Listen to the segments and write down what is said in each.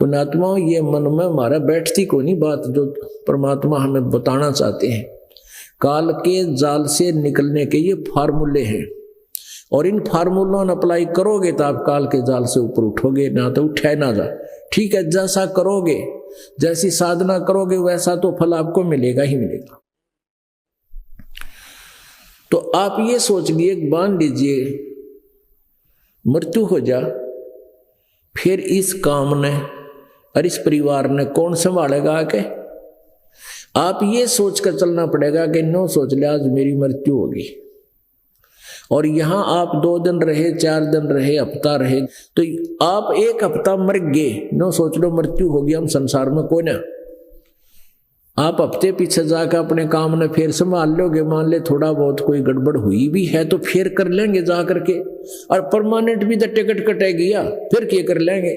पुण्यात्मा, ये मन में हमारा बैठती को नहीं बात जो परमात्मा हमें बताना चाहते हैं। काल के जाल से निकलने के ये फार्मूले हैं, और इन फार्मूलों ने अप्लाई करोगे तो आप काल के जाल से ऊपर उठोगे, ना तो उठे ना जा। ठीक है, जैसा करोगे, जैसी साधना करोगे वैसा तो फल आपको मिलेगा ही मिलेगा। तो आप ये सोच लिए, मान लीजिए मृत्यु हो जा, फिर इस काम ने और इस परिवार ने कौन संभालेगा आके? आप ये सोच कर चलना पड़ेगा कि नो सोच लिया आज मेरी मृत्यु होगी, और यहां आप 2 दिन रहे, 4 दिन रहे, हफ्ता रहे, तो आप 1 हफ्ता मर गए, नो सोच लो मृत्यु होगी, हम संसार में कोई ना। आप हफ्ते पीछे जाकर अपने काम ने फिर संभाल लोगे। मान ले थोड़ा बहुत कोई गड़बड़ हुई भी है तो फिर कर लेंगे जा करके, और परमानेंट भी तो टिकट कटेगी या फिर क्या कर लेंगे।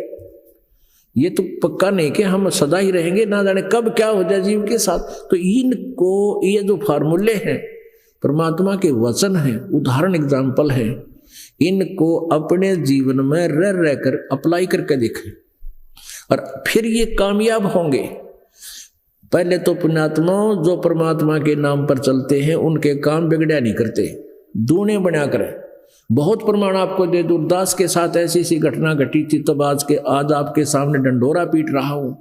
ये तो पक्का नहीं कि हम सदा ही रहेंगे, ना जाने कब क्या हो जाए जीव के साथ। तो इनको, ये जो फार्मूले हैं परमात्मा के वचन हैं, उदाहरण एग्जाम्पल हैं, इनको अपने जीवन में रह रहकर अप्लाई करके देखें और फिर ये कामयाब होंगे। पहले तो पुण्यात्मा जो परमात्मा के नाम पर चलते हैं उनके काम बिगड़या नहीं करते, दूने बना करें। बहुत प्रमाण आपको दे दूं, दास के साथ ऐसी सी घटना घटी थी, तब आज आपके सामने डंडोरा पीट रहा हूं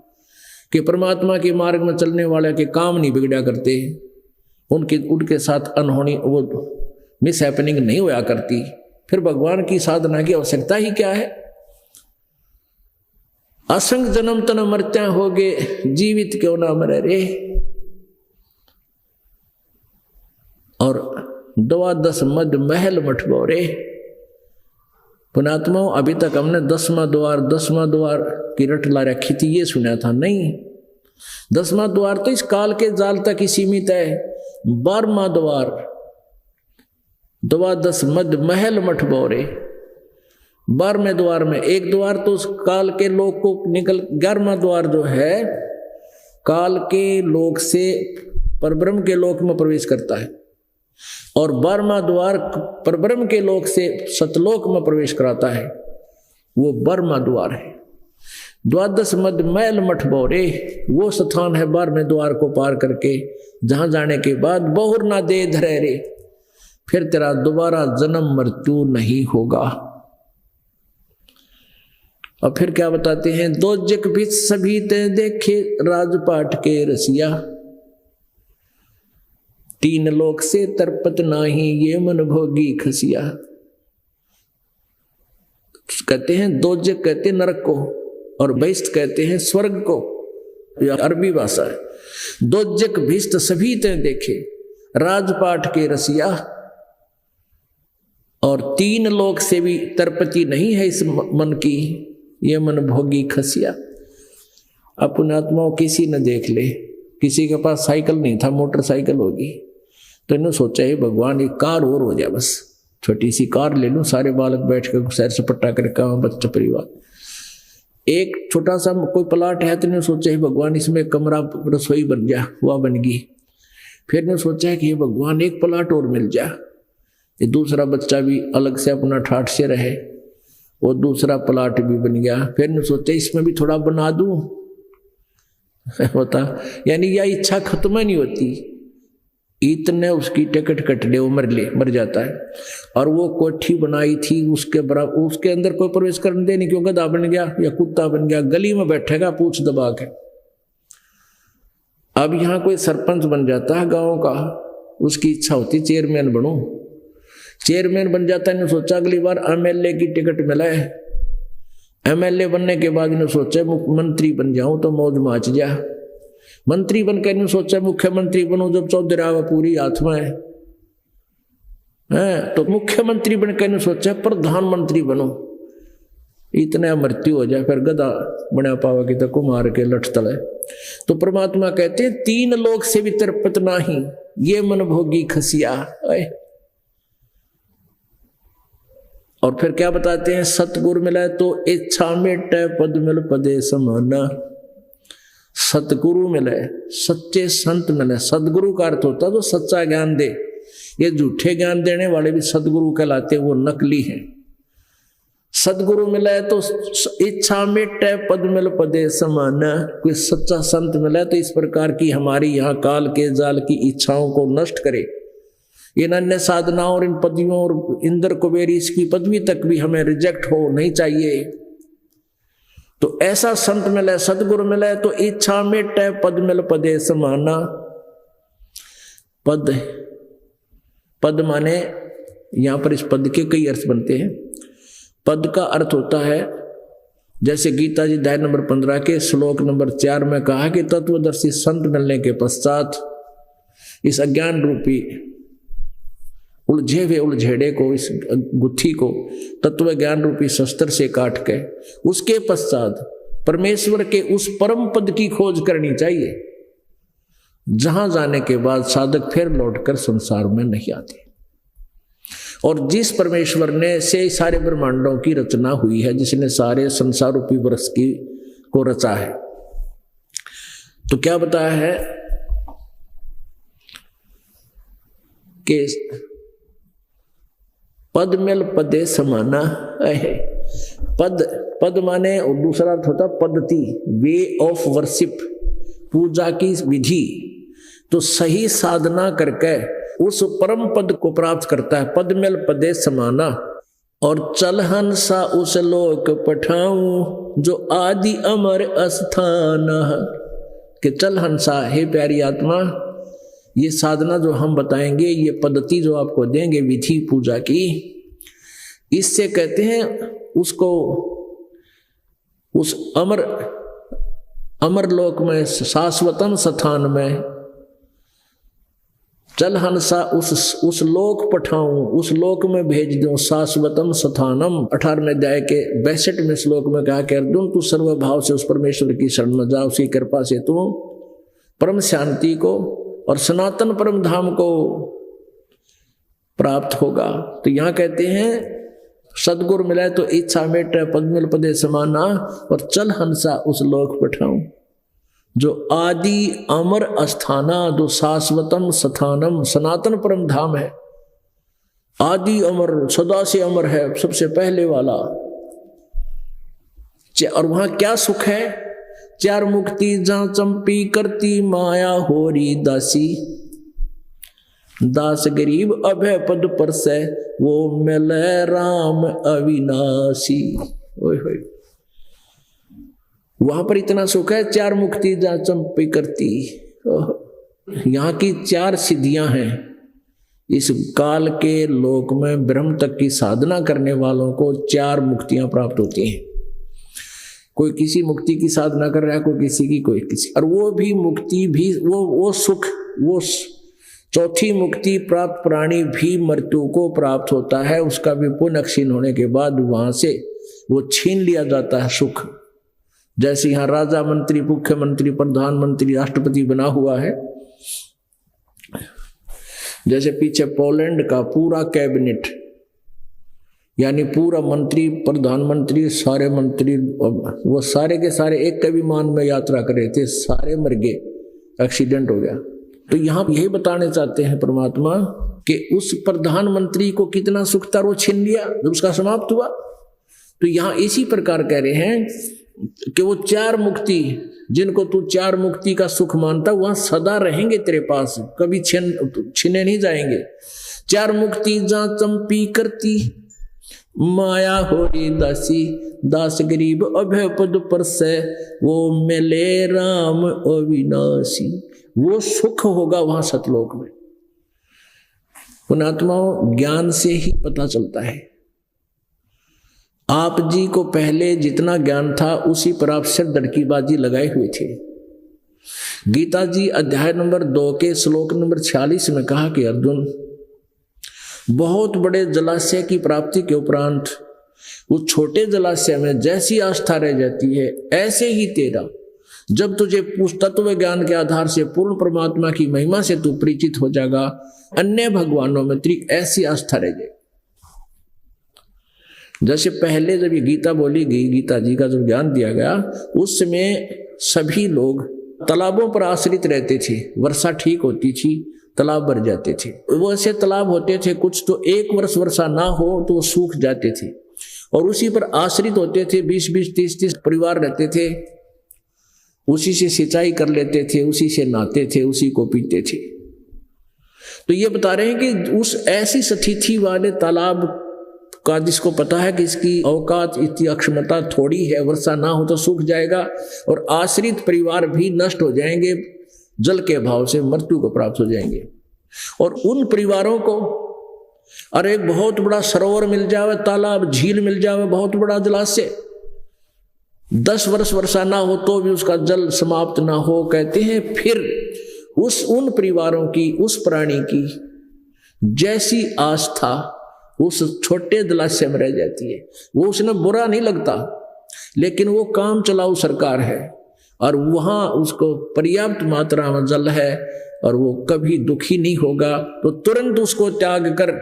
कि परमात्मा के मार्ग में चलने वाले के काम नहीं बिगड़ा करते, उनके साथ अनहोनी वो मिस हैपनिंग नहीं होया करती। फिर भगवान की साधना की आवश्यकता ही क्या है? असंग जन्म तन मरत्या होगे, जीवित क्यों ना मरे रे। और 12 मद महल मठबो रे। पुणात्मा, अभी तक हमने 10वां द्वार की रट ला रखी थी, ये सुना था नहीं। 10वां द्वार तो इस काल के जाल तक ही सीमित है। 12वां द्वार 12 मद महल मठबो रे। 12वें द्वार में एक द्वार तो उस काल के लोक को निकल, 11वां द्वार जो है काल के लोक से परब्रह्म के लोक में प्रवेश करता है, और 12वां द्वार परब्रह्म के लोक से सतलोक में प्रवेश कराता है, वो 12वां द्वार है। 12 मद मैल मठ बोरे, वो स्थान है 12वें द्वार को पार करके जहां जाने के बाद बहुर ना दे धरे रे, फिर तेरा दोबारा जन्म मृत्यु नहीं होगा। और फिर क्या बताते हैं, दो जग भी सभी ते देखे राजपाट के रसिया, 3 लोक से तरपत नाही ये मन भोगी खसिया। कहते हैं दो जग कहते नरक को, और बैस्त कहते हैं स्वर्ग को, यह अरबी भाषा है। दो जग भीष्ट सभी ते देखे राजपाट के रसिया, और 3 लोक से भी तरपति नहीं है इस मन की, ये मन भोगी खसिया। अपन आत्माओं किसी न देख ले, किसी के पास साइकिल नहीं था, मोटरसाइकिल होगी, तो इन्होंने सोचा है भगवान एक कार और हो जाए, बस छोटी सी कार ले लूं, सारे बालक बैठ कर सैर सपट्टा करके बच्चा परिवार। एक छोटा सा कोई प्लाट है तो इन्होंने सोचा है भगवान इसमें कमरा रसोई बन जा, वह बन गई। फिर ने सोचा है कि भगवान एक प्लाट और मिल जाए, ये दूसरा बच्चा भी अलग से अपना ठाठ से रहे, वो दूसरा प्लाट भी बन गया। फिर ने सोचा इसमें भी थोड़ा बना दूं होता, यानी यह इच्छा खत्म नहीं होती, इतने उसकी टिकट कट ले, वो मर जाता है। और वो कोठी बनाई थी उसके बराबर, उसके अंदर कोई प्रवेश करने दे नहीं, क्यों गधा बन गया या कुत्ता बन गया, गली में बैठेगा पूछ दबा के। अब यहाँ कोई सरपंच बन जाता है गांव का, उसकी इच्छा होती चेयरमैन बनूं, चेयरमैन बन जाता है। सोचा अगली बार एमएलए की टिकट मिला है, एमएलए बनने के बाद इन्होंने सोचा मुख्यमंत्री बन जाऊं तो मौज माच जा। मंत्री बनकर इन्होंने सोचा मुख्यमंत्री बनूं, जब चौधरावा पूरी हाथ में है तो मुख्यमंत्री बनकर इन्होंने सोचा प्रधानमंत्री बनूं, इतना मृत्यु हो जाए फिर गधा बना पावा कि तक मार के लठ तले। तो परमात्मा कहते हैं 3 लोक से भी तरपत नाही ये मन भोगी खसिया। और फिर क्या बताते हैं, सतगुरु मिला तो इच्छा मेटे पद मिल पदे समाना। सतगुरु मिले, सच्चे संत मिले। सदगुरु का अर्थ होता तो सच्चा ज्ञान दे, ये झूठे ज्ञान देने वाले भी सदगुरु कहलाते, वो नकली हैं। सदगुरु मिले तो इच्छा मिटे पद मिल पदे समान। कोई सच्चा संत मिले तो इस प्रकार की हमारी यहाँ काल के जाल की इच्छाओं को नष्ट करे। इन अन्य साधनाओं और इन पदवियों और इंद्र कुबेर इसकी पदवी तक भी हमें रिजेक्ट हो नहीं चाहिए। तो ऐसा संत मिले, सदगुरु मिले तो इच्छा मिटे पद मिल पदे समाना। पद, पद माने यहां पर इस पद के कई अर्थ बनते हैं। पद का अर्थ होता है, जैसे गीता जी अध्याय नंबर 15 के श्लोक नंबर 4 में कहा कि तत्वदर्शी संत मिलने के पश्चात इस अज्ञान रूपी उलझे हुए उलझेड़े को, इस गुत्थी को तत्व ज्ञान रूपी शस्त्र से काट के उसके पश्चात परमेश्वर के उस परम पद की खोज करनी चाहिए, जहां जाने के बाद साधक फिर लौटकर संसार में नहीं आते। और जिस परमेश्वर ने से सारे ब्रह्मांडों की रचना हुई है, जिसने सारे संसार रूपी वृक्ष की को रचा है, तो क्या बताया है कि पद मिल पदे समाना है। पद, पद माने और दूसरा अर्थ होता पद्धति, वे ऑफ वर्शिप, पूजा की विधि। तो सही साधना करके उस परम पद को प्राप्त करता है। पद मिल पदे समाना। और चल हंसा उस लोक पठाऊं जो आदि अमर अस्थान। कि चल हंसा, हे प्यारी आत्मा, ये साधना जो हम बताएंगे, ये पद्धति जो आपको देंगे विधि पूजा की, इससे कहते हैं उसको उस अमर लोक में, शाश्वतम स्थान में, चल हंसा उस लोक पठाऊं, उस लोक में भेज दूं, शाश्वतम स्थानम। 18वें अध्याय के 62वें श्लोक में कहा कि अर्जुन तू सर्वभाव से उस परमेश्वर की शरण में जा, उसकी कृपा से तू परम शांति को और सनातन परम धाम को प्राप्त होगा। तो यहां कहते हैं सदगुरु मिले तो इच्छा मिटे पद मिल पदे समाना, और चल हंसा उस लोक पठाऊं जो आदि अमर अस्थाना, जो शाश्वतम स्थानम, सनातन परम धाम है, आदि अमर, सदा से अमर है, सबसे पहले वाला। और वहां क्या सुख है? चार मुक्ति जहां चंपी करती माया होरी दासी, दास गरीब अभय पद पर से वो मिले राम अविनाशी। ओए होए, वहां पर इतना सुख है। चार मुक्ति जहां चंपी करती, यहाँ की चार सिद्धियां हैं। इस काल के लोक में ब्रह्म तक की साधना करने वालों को चार मुक्तियां प्राप्त होती हैं। कोई किसी मुक्ति की साधना कर रहा है, कोई किसी की, कोई किसी, और वो भी मुक्ति भी, वो सुख, वो चौथी मुक्ति प्राप्त प्राणी भी मृत्यु को प्राप्त होता है। उसका भी पुण्य क्षीण होने के बाद वहां से वो छीन लिया जाता है सुख। जैसे यहाँ राजा, मंत्री, मुख्यमंत्री, प्रधानमंत्री, राष्ट्रपति बना हुआ है, जैसे पीछे पोलैंड का पूरा कैबिनेट, यानी पूरा मंत्री, प्रधानमंत्री, सारे मंत्री, वो सारे के सारे एक के विमान में यात्रा कर रहे थे, सारे मर गए, एक्सीडेंट हो गया। तो यहाँ यही बताने चाहते हैं परमात्मा कि उस प्रधानमंत्री को कितना सुख था, वो छीन लिया जब उसका समाप्त हुआ। तो यहाँ इसी प्रकार कह रहे हैं कि वो चार मुक्ति, जिनको तू चार मुक्ति का सुख मानता, वहां सदा रहेंगे तेरे पास, कभी छीने नहीं जाएंगे। चार मुक्ति जहां चंपी करती माया होरी दासी, दास गरीब अभय पद पर से वो मिले राम अविनाशी। वो सुख होगा वहां सतलोक में। पुण्यात्माओं, ज्ञान से ही पता चलता है। आप जी को पहले जितना ज्ञान था उसी पर आप सिर दड़कीबाजी लगाए हुए थे। गीता जी अध्याय नंबर 2 के श्लोक नंबर 46 में कहा कि अर्जुन, बहुत बड़े जलाशय की प्राप्ति के उपरांत उस छोटे जलाशय में जैसी आस्था रह जाती है, ऐसे ही तेरा जब तुझे तत्व ज्ञान के आधार से पूर्ण परमात्मा की महिमा से तू परिचित हो जाएगा, अन्य भगवानों में तेरी ऐसी आस्था रह जाएगी। जैसे पहले जब ये गीता बोली गई, गीता जी का जब ज्ञान दिया गया, उस समय सभी लोग तालाबों पर आश्रित रहते थे। वर्षा ठीक होती थी, तालाब भर जाते थे। वो ऐसे तालाब होते थे कुछ तो 1 वर्ष वर्षा ना हो तो वो सूख जाते थे, और उसी पर आश्रित होते थे। 20-20, 30-30 परिवार रहते थे, उसी से सिंचाई कर लेते थे, उसी से नहाते थे, उसी को पीते थे। तो ये बता रहे हैं कि उस ऐसी स्थिति वाले तालाब का जिसको पता है कि इसकी औकात, इसकी अक्षमता थोड़ी है, वर्षा ना हो तो सूख जाएगा और आश्रित परिवार भी नष्ट हो जाएंगे, जल के अभाव से मृत्यु को प्राप्त हो जाएंगे। और उन परिवारों को अरे एक बहुत बड़ा सरोवर मिल जावे, तालाब, झील मिल जावे, बहुत बड़ा जलाशय, 10 वर्ष वर्षा ना हो तो भी उसका जल समाप्त ना हो, कहते हैं फिर उन परिवारों की, उस प्राणी की जैसी आस्था उस छोटे जलाशय में रह जाती है। वो उसने बुरा नहीं लगता, लेकिन वो काम चलाऊ सरकार है और वहां उसको पर्याप्त मात्रा में जल है और वो कभी दुखी नहीं होगा, तो तुरंत उसको त्याग कर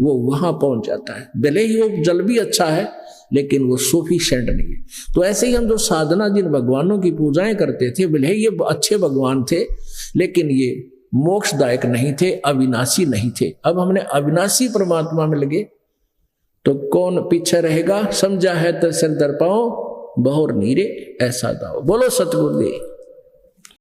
वो वहां पहुंच जाता है। भले ही वो जल भी अच्छा है लेकिन वो सफिशिएंट नहीं है। तो ऐसे ही हम जो साधना जिन भगवानों की पूजाएं करते थे, भले ही ये अच्छे भगवान थे लेकिन ये मोक्षदायक नहीं थे, अविनाशी नहीं थे। अब हमने अविनाशी परमात्मा में लगे तो कौन पीछे रहेगा। समझा है तो सिर दर पाओ, बहुर नीरे ऐसा दाओ। बोलो सतगुरुदेव।